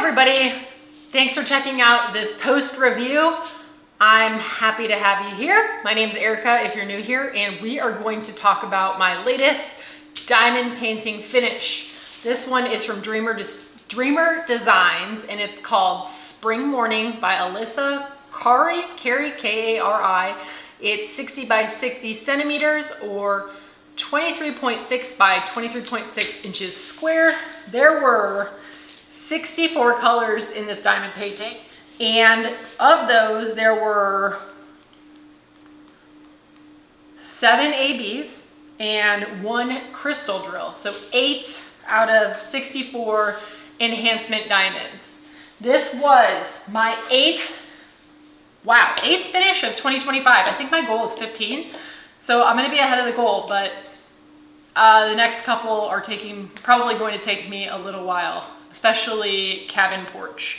everybody. Thanks for checking out this post review. I'm happy to have you here. My name's Erica if you're new here, and we are going to talk about my latest diamond painting finish. This one is from Dreamer Designs, and it's called Spring Morning by Alyssa Carey, K-A-R-I. It's 60 by 60 centimeters or 23.6 by 23.6 inches square. There were 64 colors in this diamond painting, and of those there were 7 ABs and 1 crystal drill, so 8 out of 64 enhancement diamonds. This was my 8th finish of 2025. I think my goal is 15, so I'm going to be ahead of the goal, but the next couple are probably going to take me a little while, especially cabin porch.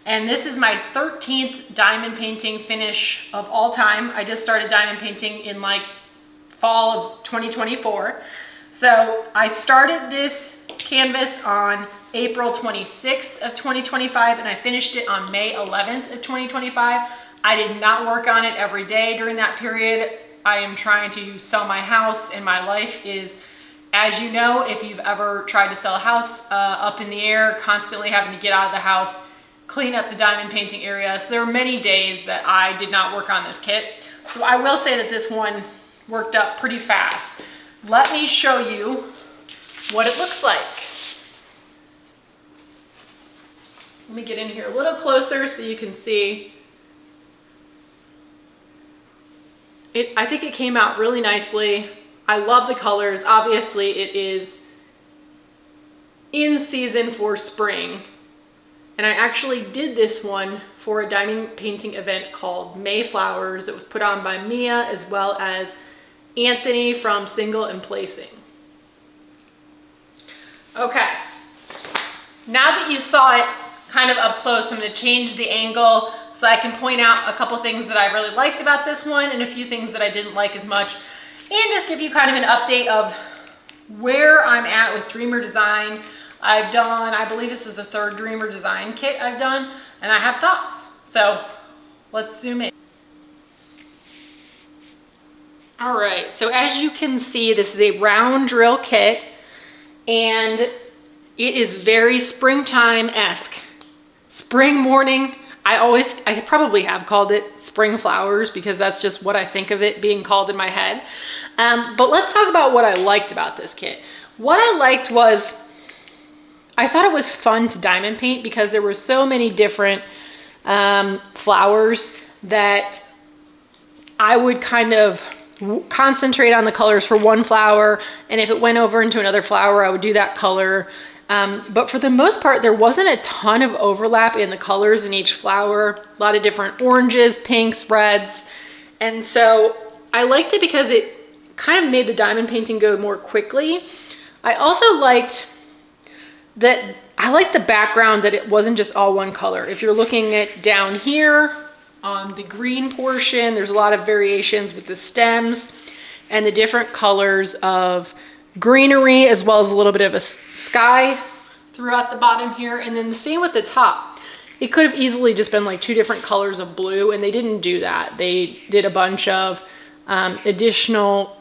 And this is my 13th diamond painting finish of all time. I just started diamond painting in like fall of 2024. So I started this canvas on April 26th of 2025, and I finished it on May 11th of 2025. I did not work on it every day during that period. I am trying to sell my house, and my life is, as you know, if you've ever tried to sell a house, up in the air, constantly having to get out of the house, clean up the diamond painting area. So there were many days that I did not work on this kit. So I will say that this one worked up pretty fast. Let me show you what it looks like. Let me get in here a little closer so you can see. I think it came out really nicely. I love the colors. Obviously, it is in season for spring. And I actually did this one for a diamond painting event called Mayflowers that was put on by Mia as well as Anthony from Single and Placing. Okay, now that you saw it kind of up close, I'm going to change the angle so I can point out a couple things that I really liked about this one and a few things that I didn't like as much, and just give you kind of an update of where I'm at with Dreamer Design. I've done, I believe this is the 3rd Dreamer Design kit I've done, and I have thoughts. So let's zoom in. All right, so as you can see, this is a round drill kit, and it is very springtime-esque. Spring morning. I probably have called it spring flowers because that's just what I think of it being called in my head. But let's talk about what I liked about this kit. What I liked was, I thought it was fun to diamond paint because there were so many different flowers that I would kind of concentrate on the colors for one flower, and if it went over into another flower, I would do that color. But for the most part, there wasn't a ton of overlap in the colors in each flower. A lot of different oranges, pinks, reds. And so I liked it because it kind of made the diamond painting go more quickly. I also liked that I like the background, that it wasn't just all one color. If you're looking at down here on the green portion, there's a lot of variations with the stems and the different colors of greenery, as well as a little bit of a sky throughout the bottom here. And then the same with the top. It could have easily just been like 2 different colors of blue, and they didn't do that. They did a bunch of additional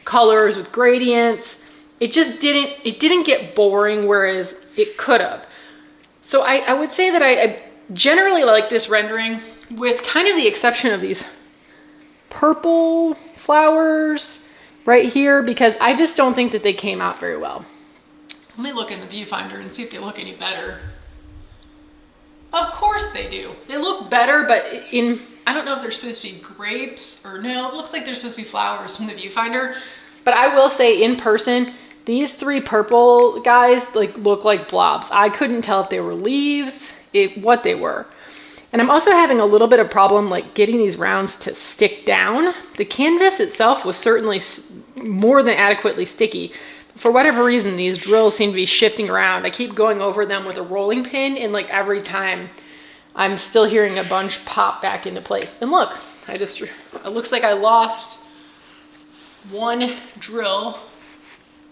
colors with gradients. It didn't get boring, whereas it could have. So I would say that I generally like this rendering, with kind of the exception of these purple flowers right here, because I just don't think that they came out very well. Let me look in the viewfinder and see if they look any better. Of course they do. They look better, but I don't know if they're supposed to be grapes or no. It looks like they're supposed to be flowers from the viewfinder. But I will say, in person, these 3 purple guys look like blobs. I couldn't tell if they were leaves, what they were. And I'm also having a little bit of problem getting these rounds to stick down. The canvas itself was certainly more than adequately sticky. For whatever reason, these drills seem to be shifting around. I keep going over them with a rolling pin, and every time I'm still hearing a bunch pop back into place. And look, it looks like I lost 1 drill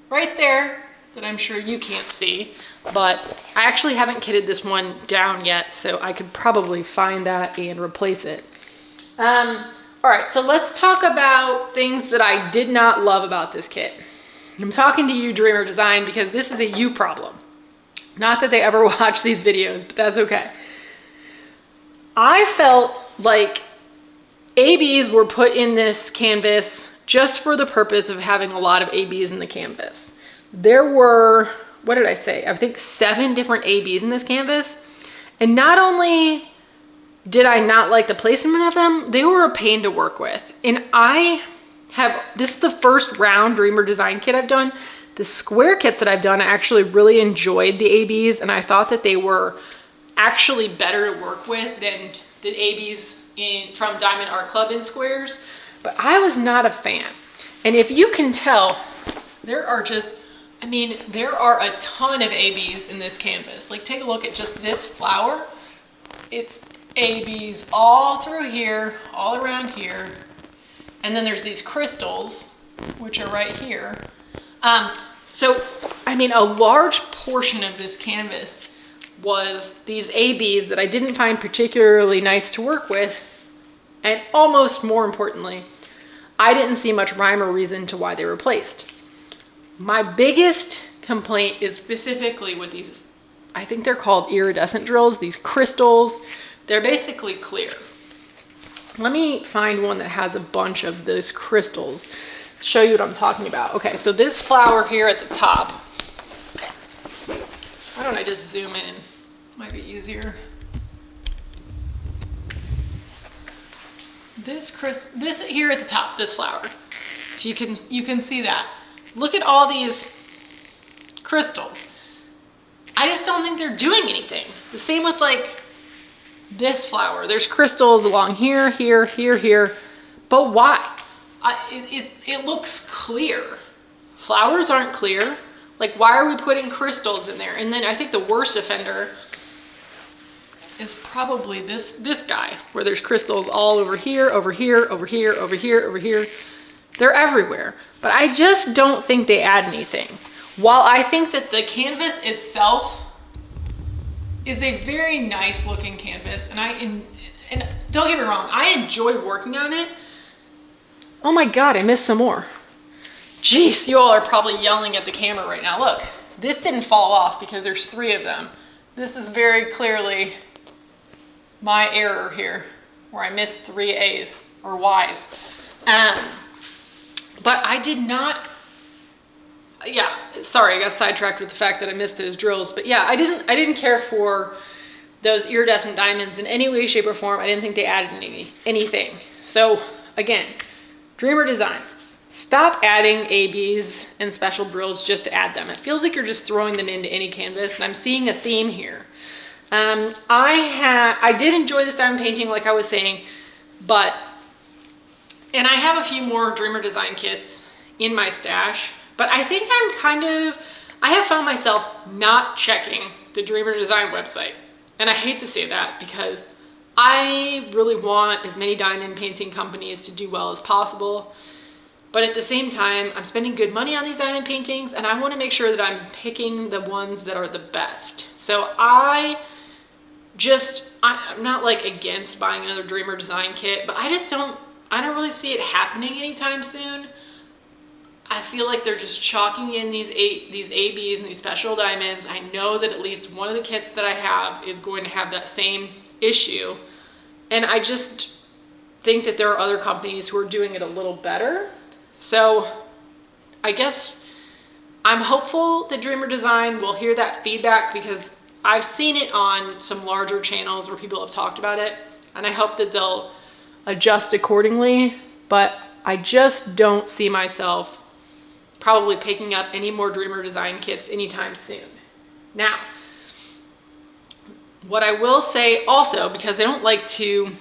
right there that I'm sure you can't see, but I actually haven't kitted this one down yet, so I could probably find that and replace it. All right, so let's talk about things that I did not love about this kit. I'm talking to you, Dreamer Design, because this is a you problem. Not that they ever watch these videos, but that's okay. I felt like ABs were put in this canvas just for the purpose of having a lot of ABs in the canvas. There were, what did I say? I think 7 different ABs in this canvas. And not only did I not like the placement of them, they were a pain to work with. And this is the first round Dreamer Design kit I've done. The square kits that I've done, I actually really enjoyed the ABs, and I thought that they were actually better to work with than the ABs from Diamond Art Club in squares, but I was not a fan. And if you can tell, there are a ton of ABs in this canvas. Like, take a look at just this flower. It's ABs all through here, all around here. And then there's these crystals, which are right here. So, I mean, a large portion of this canvas was these ABs that I didn't find particularly nice to work with. And almost more importantly, I didn't see much rhyme or reason to why they were placed. My biggest complaint is specifically with these, I think they're called iridescent drills, these crystals. They're basically clear. Let me find one that has a bunch of those crystals, show you what I'm talking about. Okay, so this flower here at the top, why don't I just zoom in? Might be easier. This here at the top, this flower. So you can see that. Look at all these crystals. I just don't think they're doing anything. The same with like this flower. There's crystals along here, here, here, here. But why? It looks clear. Flowers aren't clear. Like, why are we putting crystals in there? And then I think the worst offender is probably this guy, where there's crystals all over here, over here, over here, over here, over here. They're everywhere. But I just don't think they add anything. While I think that the canvas itself is a very nice looking canvas, and don't get me wrong, I enjoy working on it. Oh my God, I missed some more. Jeez, you all are probably yelling at the camera right now. Look, this didn't fall off because there's 3 of them. This is very clearly my error here, where I missed 3 A's or Y's. But I did not, yeah, sorry, I got sidetracked with the fact that I missed those drills. But yeah, I didn't care for those iridescent diamonds in any way, shape, or form. I didn't think they added anything. So again, Dreamer Designs, stop adding ABs and special drills just to add them. It feels like you're just throwing them into any canvas, and I'm seeing a theme here. I did enjoy this diamond painting, like I was saying, and I have a few more Dreamer Design kits in my stash, but I think I have found myself not checking the Dreamer Design website. And I hate to say that because I really want as many diamond painting companies to do well as possible. But at the same time, I'm spending good money on these diamond paintings, and I want to make sure that I'm picking the ones that are the best. So I'm not like against buying another Dreamer Design kit, but I don't really see it happening anytime soon. I feel like they're just chalking in these ABs and these special diamonds. I know that at least one of the kits that I have is going to have that same issue. And I just think that there are other companies who are doing it a little better. So I guess I'm hopeful that Dreamer Design will hear that feedback, because I've seen it on some larger channels where people have talked about it, and I hope that they'll adjust accordingly. But I just don't see myself probably picking up any more Dreamer Design kits anytime soon. Now, what I will say also, because I don't like to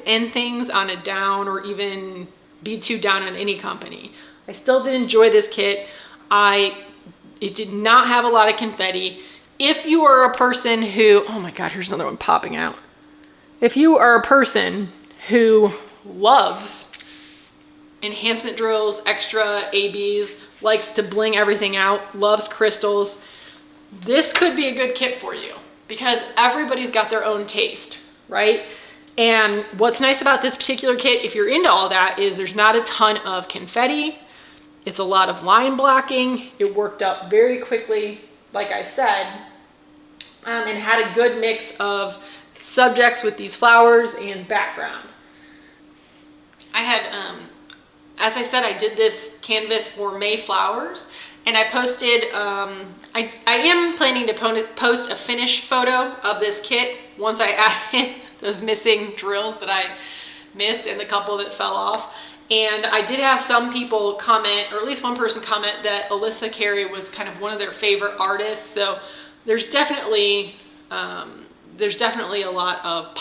end things on a down or even be too down on any company. I still did enjoy this kit. It did not have a lot of confetti. If you are a person who, oh my God, here's another one popping out. If you are a person who loves enhancement drills, extra ABs, likes to bling everything out, loves crystals, this could be a good kit for you because everybody's got their own taste, right? And what's nice about this particular kit, if you're into all that, is there's not a ton of confetti. It's a lot of line blocking. It worked up very quickly, like I said, and had a good mix of subjects with these flowers and background. I had, as I said, I did this canvas for May flowers, and I posted, I am planning to post a finished photo of this kit once I added those missing drills that I missed and the couple that fell off. And I did have some people comment, or at least one person comment, that Alyssa Carey was kind of one of their favorite artists. So there's definitely a lot of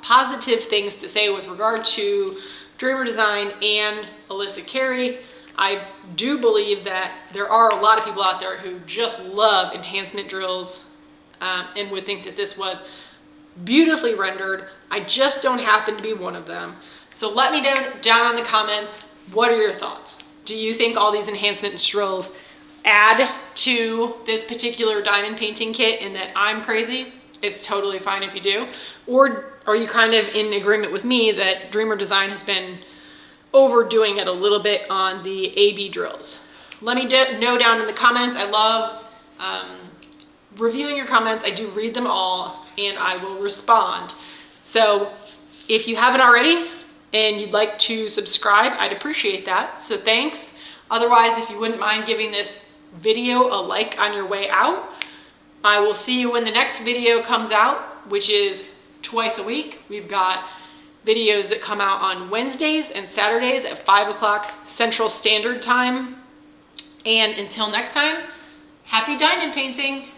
positive things to say with regard to Dreamer Design and Alyssa Carey. I do believe that there are a lot of people out there who just love enhancement drills and would think that this was beautifully rendered. I just don't happen to be one of them. So let me know down in the comments, what are your thoughts? Do you think all these enhancement drills add to this particular diamond painting kit and that I'm crazy? It's totally fine if you do. Or are you kind of in agreement with me that Dreamer Design has been overdoing it a little bit on the AB drills? Let me know down in the comments. I love reviewing your comments. I do read them all and I will respond. So if you haven't already and you'd like to subscribe, I'd appreciate that. So thanks. Otherwise, if you wouldn't mind giving this video a like on your way out, I will see you when the next video comes out, which is twice a week. We've got videos that come out on Wednesdays and Saturdays at 5 o'clock Central Standard Time. And until next time, happy diamond painting.